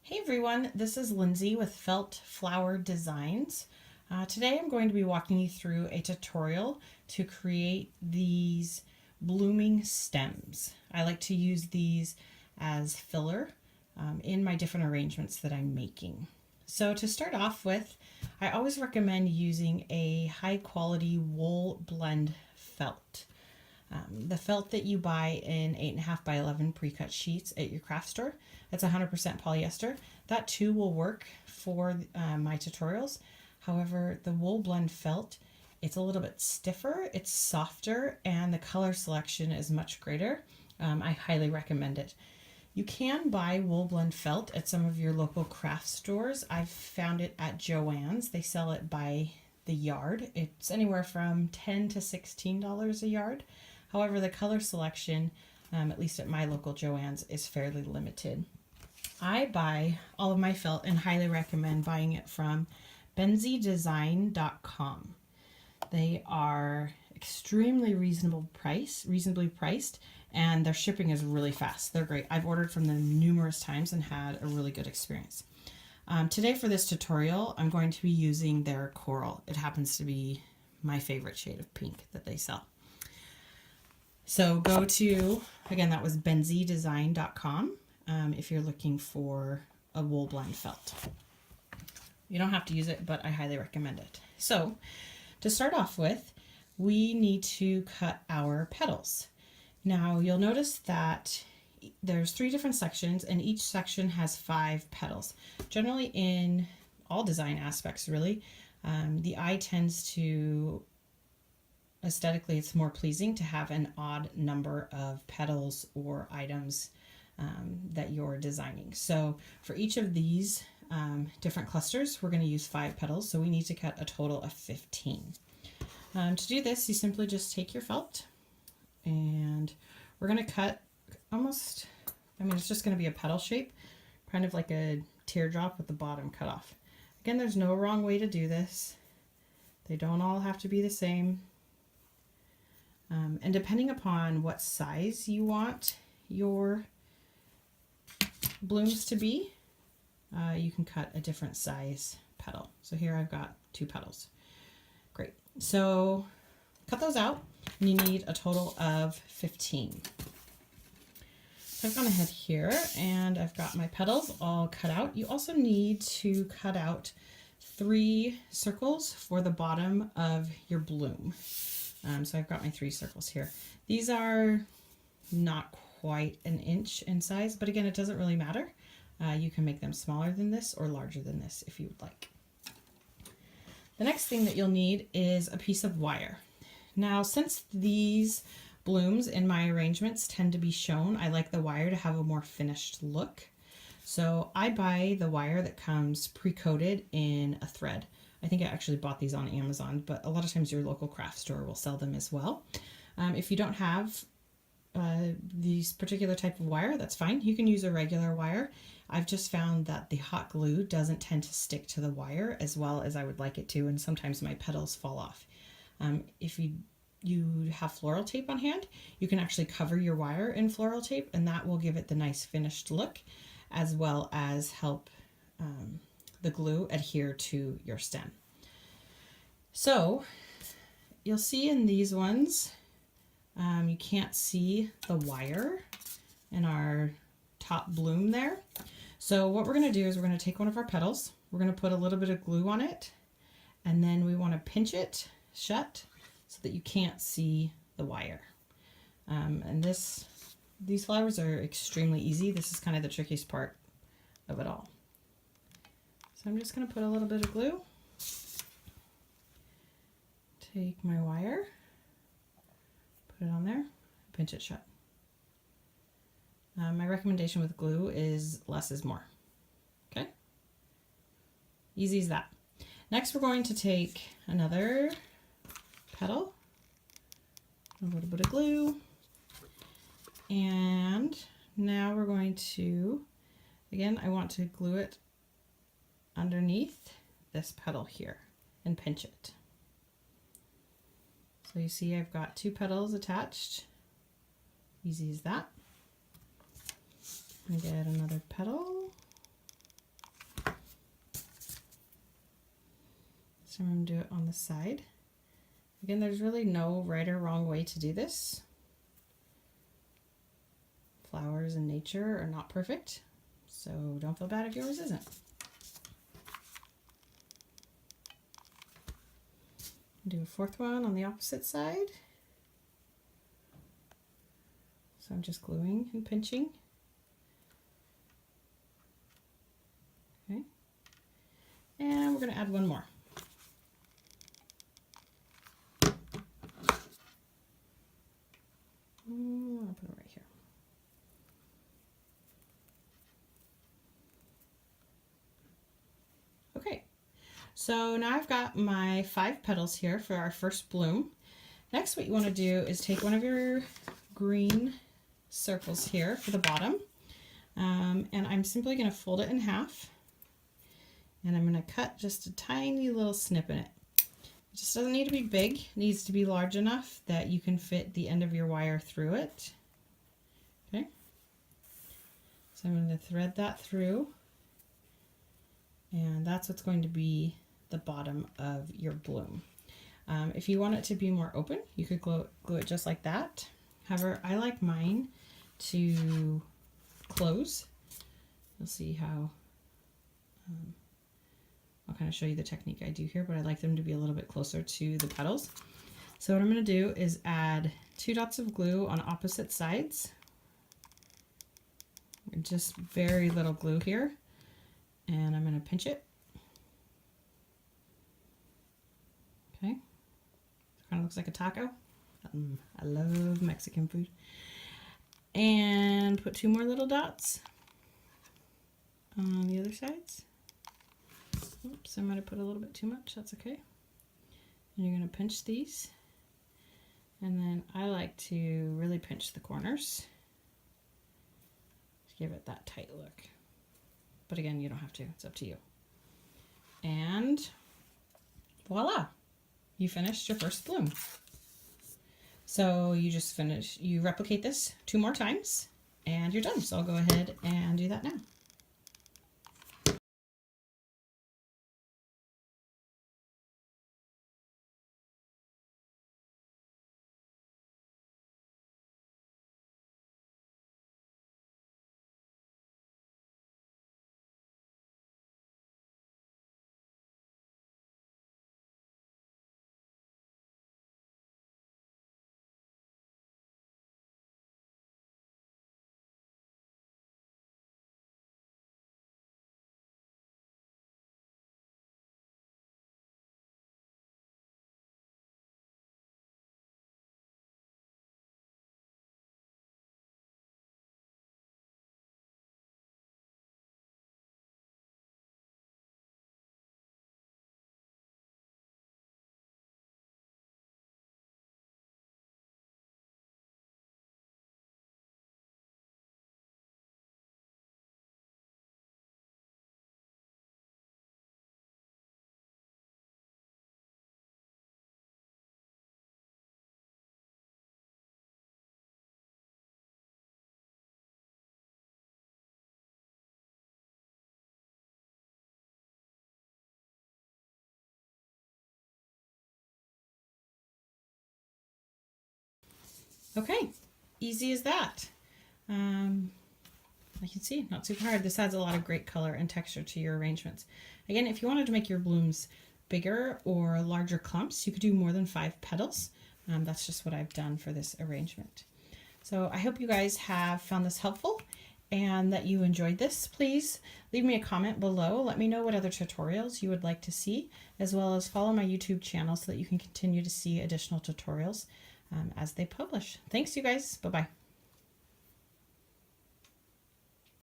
Hey everyone, this is Lindsay with Felt Flower Designs. Today I'm going to be walking you through a tutorial to create these blooming stems. I like to use these as filler in my different arrangements that I'm making. So to start off with, I always recommend using a high quality wool blend felt. The felt that you buy in 8.5 by 11 pre-cut sheets at your craft store, it's 100% polyester. That too will work for my tutorials. However, the wool blend felt, it's a little bit stiffer, it's softer, and the color selection is much greater. I highly recommend it. You can buy wool blend felt at some of your local craft stores. I've found it at Joann's. They sell it by the yard. It's anywhere from $10 to $16 a yard. However, the color selection, at least at my local Joann's, is fairly limited. I buy all of my felt and highly recommend buying it from benzydesign.com. They are extremely reasonably priced, and their shipping is really fast. They're great. I've ordered from them numerous times and had a really good experience. Today for this tutorial, I'm going to be using their coral. It happens to be my favorite shade of pink that they sell. So go to, again, that was benzydesign.com if you're looking for a wool blend felt. You don't have to use it, but I highly recommend it. So to start off with, we need to cut our petals. Now you'll notice that there's 3 different sections and each section has 5 petals. Generally in all design aspects really, the eye tends to, aesthetically it's more pleasing to have an odd number of petals or items that you're designing. So for each of these different clusters, we're going to use 5 petals, so we need to cut a total of 15. To do this, you simply just take your felt and we're going to cut almost, it's just going to be a petal shape, kind of like a teardrop with the bottom cut off. Again, there's no wrong way to do this. They don't all have to be the same. And depending upon what size you want your blooms to be, you can cut a different size petal. So here I've got 2 petals. Great. So cut those out and you need a total of 15. So I've gone ahead here and I've got my petals all cut out. You also need to cut out 3 circles for the bottom of your bloom. So I've got my 3 circles here. These are not quite an inch in size, but again, it doesn't really matter. You can make them smaller than this or larger than this if you would like. The next thing that you'll need is a piece of wire. Now, since these blooms in my arrangements tend to be shown, I like the wire to have a more finished look. So I buy the wire that comes pre-coated in a thread. I think I actually bought these on Amazon, but a lot of times your local craft store will sell them as well. If you don't have these particular type of wire, that's fine. You can use a regular wire. I've just found that the hot glue doesn't tend to stick to the wire as well as I would like it to, and sometimes my petals fall off. If you have floral tape on hand, you can actually cover your wire in floral tape, and that will give it the nice finished look as well as help the glue adhere to your stem. So you'll see in these ones, you can't see the wire in our top bloom there. So what we're going to do is we're going to take one of our petals, we're going to put a little bit of glue on it, and then we want to pinch it shut so that you can't see the wire. And these flowers are extremely easy. This is kind of the trickiest part of it all. So I'm just going to put a little bit of glue, take my wire, put it on there, pinch it shut. My recommendation with glue is less is more. Okay? Easy as that. Next we're going to take another petal, a little bit of glue, and now we're going to, again, I want to glue it underneath this petal here and pinch it. So you see I've got 2 petals attached. Easy as that. I get another petal, So I'm going to do it on the side. Again, there's really no right or wrong way to do this. Flowers in nature are not perfect, so don't feel bad if yours isn't. Do a fourth one on the opposite side. So I'm just gluing and pinching. Okay. And we're going to add one more. I'll put it right here. Okay, so now I've got my 5 petals here for our first bloom. Next, what you want to do is take one of your green circles here for the bottom, and I'm simply going to fold it in half, and I'm going to cut just a tiny little snip in it. It just doesn't need to be big. It needs to be large enough that you can fit the end of your wire through it. Okay, so I'm going to thread that through, and that's what's going to be the bottom of your bloom. If you want it to be more open, you could glue it just like that. However, I like mine to close. You'll see how I'll kind of show you the technique I do here, but I like them to be a little bit closer to the petals. So what I'm going to do is add 2 dots of glue on opposite sides. Just very little glue here, and I'm going to pinch it. Okay, it kind of looks like a taco. I love Mexican food. And put 2 more little dots on the other sides. Oops, I might have put a little bit too much. That's okay. And you're going to pinch these. And then I like to really pinch the corners to give it that tight look. But again, you don't have to. It's up to you. And voila! You finished your first bloom. So you replicate this 2 more times and you're done. So I'll go ahead and do that now. Okay, easy as that. I can see, not super hard. This adds a lot of great color and texture to your arrangements. Again, if you wanted to make your blooms bigger or larger clumps, you could do more than 5 petals. That's just what I've done for this arrangement. So I hope you guys have found this helpful and that you enjoyed this. Please leave me a comment below. Let me know what other tutorials you would like to see, as well as follow my YouTube channel so that you can continue to see additional tutorials as they publish. Thanks, you guys. Bye-bye.